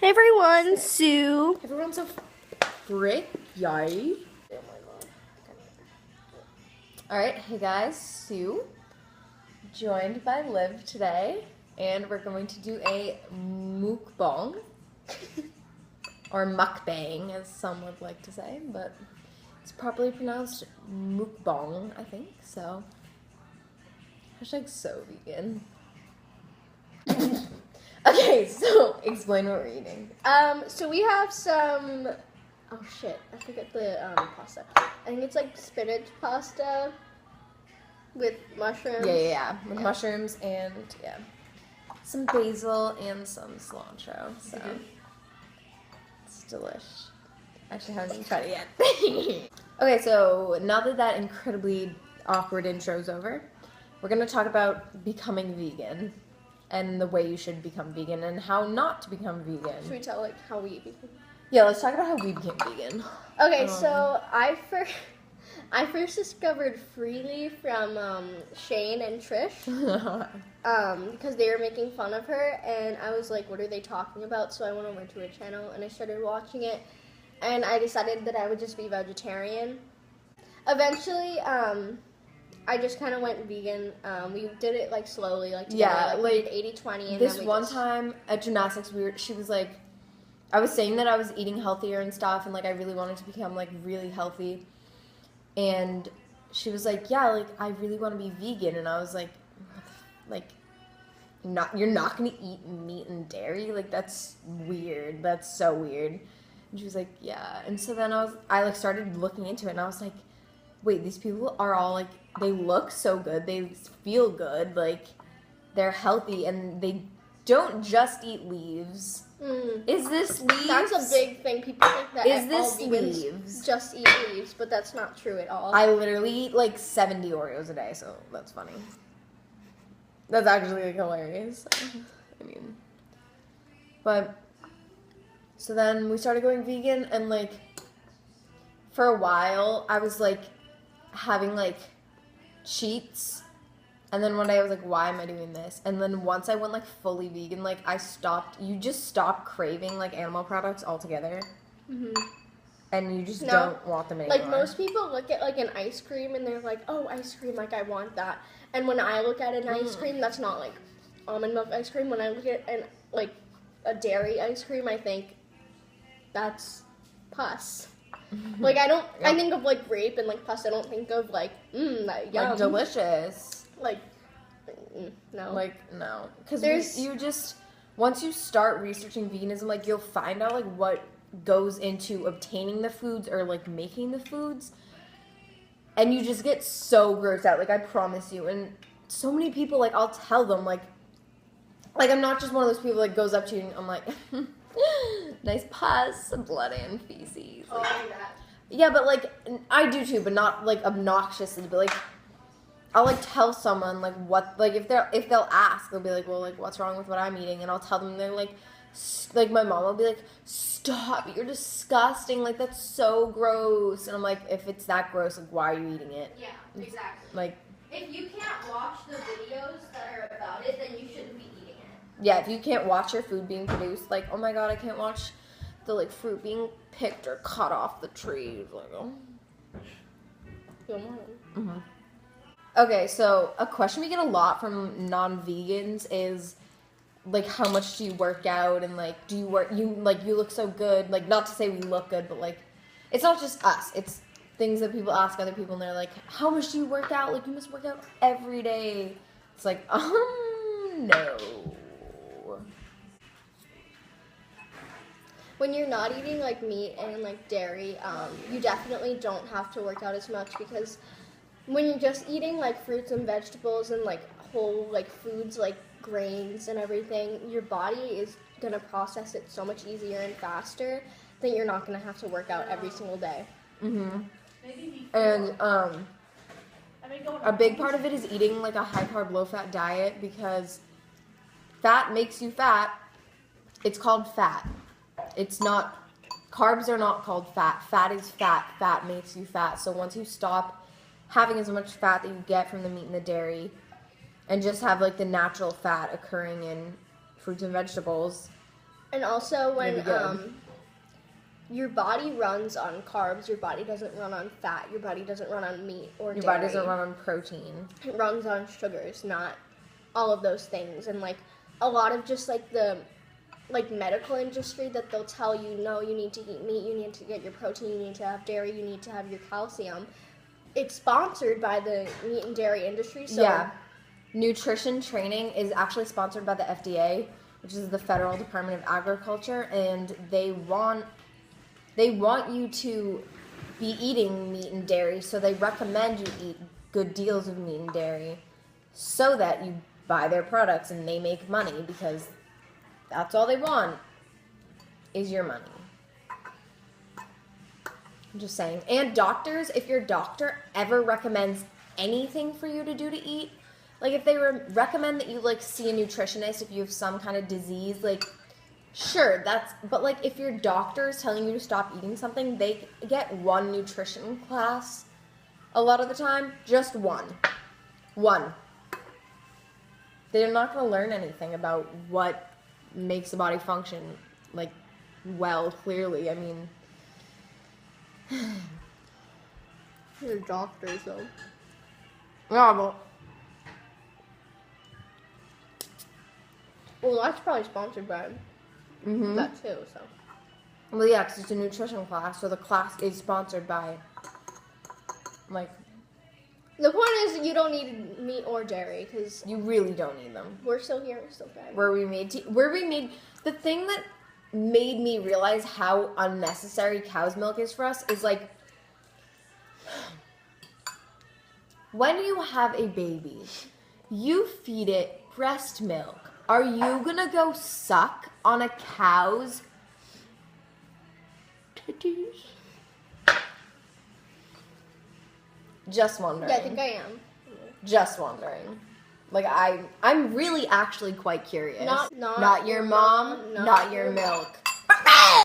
Hey everyone, Sue. Everyone's a frick, yay. Oh my god. Alright, hey guys, Sue, joined by Liv today, and we're going to do a mukbang, or mukbang, as some would like to say, but it's properly pronounced mukbang, I think, so, hashtag so vegan. Okay, so explain what we're eating. So we have some, oh shit, I forget the pasta. I think it's like spinach pasta with mushrooms. Yeah, with mushrooms and, some basil and some cilantro, so it's delish. Actually, I haven't even tried it yet. Okay, so now that that incredibly awkward intro's over, we're going to talk about becoming vegan. And the way you should become vegan and how not to become vegan. Should we tell like how we became? Yeah, let's talk about how we became vegan. Okay, so I first discovered Freely from Shane and Trish because they were making fun of her, and I was like, what are they talking about? So I went over to her channel and I started watching it, and I decided that I would just be vegetarian. Eventually, I just kind of went vegan. We did it like slowly, like together, like 80-20. And this then one time at gymnastics, she was like, I was saying that I was eating healthier and stuff, and like I really wanted to become like really healthy, and she was like, yeah, like I really want to be vegan, and I was like, you're not gonna eat meat and dairy, like that's weird, that's so weird. And she was like, yeah, and so then I started looking into it, and I was like, wait, these people are all like, they look so good, they feel good, like, they're healthy, and they don't just eat leaves. Is this leaves? That's a big thing. People think that Is this all vegans leaves? just eat leaves, but that's not true at all. I literally eat like 70 Oreos a day, so that's funny. That's actually like hilarious. I mean, but, so then we started going vegan, and like, for a while, I was like, having like cheats, and then one day I was like, why am I doing this? And then once I went like fully vegan, like you just stop craving like animal products altogether, and you just don't want them anymore. Like most people look at like an ice cream and they're like, oh, ice cream, like I want that. And when I look at an ice cream, that's not like almond milk ice cream. When I look at like a dairy ice cream, I think that's pus. Like, I think of, like, grape and, like, pus. I don't think of, like, that yum. Like, delicious. Like, no. Like, no. Because you just, once you start researching veganism, like, you'll find out, like, what goes into obtaining the foods or, like, making the foods. And you just get so grossed out. Like, I promise you. And so many people, like, I'll tell them, like, I'm not just one of those people that goes up to you and I'm like... nice pus, blood, and feces. Like, I do that. Yeah, but like I do too, but not like obnoxiously. But like I'll like tell someone like what, like if they'll ask, they'll be like, well, like what's wrong with what I'm eating, and I'll tell them. They're like my mom will be like, stop, you're disgusting. Like that's so gross. And I'm like, if it's that gross, like why are you eating it? Yeah, exactly. Like if you can't watch the videos that are about it, then you shouldn't be eating it. Yeah, if you can't watch your food being produced, like, oh my god, I can't watch the, like, fruit being picked or cut off the tree. Like, oh. Okay, so a question we get a lot from non-vegans is, like, how much do you work out, and, like, do you work, you look so good, like, not to say we look good, but, like, it's not just us, it's things that people ask other people, and they're like, how much do you work out? Like, you must work out every day. It's like, no. When you're not eating like meat and like dairy, you definitely don't have to work out as much, because when you're just eating like fruits and vegetables and like whole like foods like grains and everything, your body is gonna process it so much easier and faster that you're not gonna have to work out every single day. And a big part of it is eating like a high carb, low fat diet, because fat makes you fat. It's called fat. It's not, carbs are not called fat. Fat is fat. Fat makes you fat. So once you stop having as much fat that you get from the meat and the dairy, and just have like the natural fat occurring in fruits and vegetables, And also when Maybe good. your body runs on carbs, your body doesn't run on fat, your body doesn't run on meat or Your dairy. body doesn't run on protein. It runs on sugars, not all of those things. And like a lot of just like the medical industry that they'll tell you, no, you need to eat meat, you need to get your protein, you need to have dairy, you need to have your calcium. It's sponsored by the meat and dairy industry. So yeah. Nutrition training is actually sponsored by the FDA, which is the Federal Department of Agriculture, and they want you to be eating meat and dairy, so they recommend you eat good deals of meat and dairy so that you buy their products and they make money, because that's all they want is your money. I'm just saying. And doctors, if your doctor ever recommends anything for you to do to eat, like if they recommend that you like see a nutritionist if you have some kind of disease, like sure, but like if your doctor is telling you to stop eating something, they get one nutrition class a lot of the time, just one. They're not going to learn anything about what makes the body function like well, clearly. I mean, you're doctors though. yeah, but Well, that's probably sponsored by that too. So. Well, yeah, because it's a nutrition class, so the class is sponsored by, like, The point is, you don't need meat or dairy because you really don't need them. we're still here, we're still thriving. The thing that made me realize how unnecessary cow's milk is for us is like, when you have a baby, you feed it breast milk. Are you gonna go suck on a cow's titties? Just wondering. Yeah, I think I am. Just wondering. Like, I'm really actually quite curious. Not your mom, not your milk.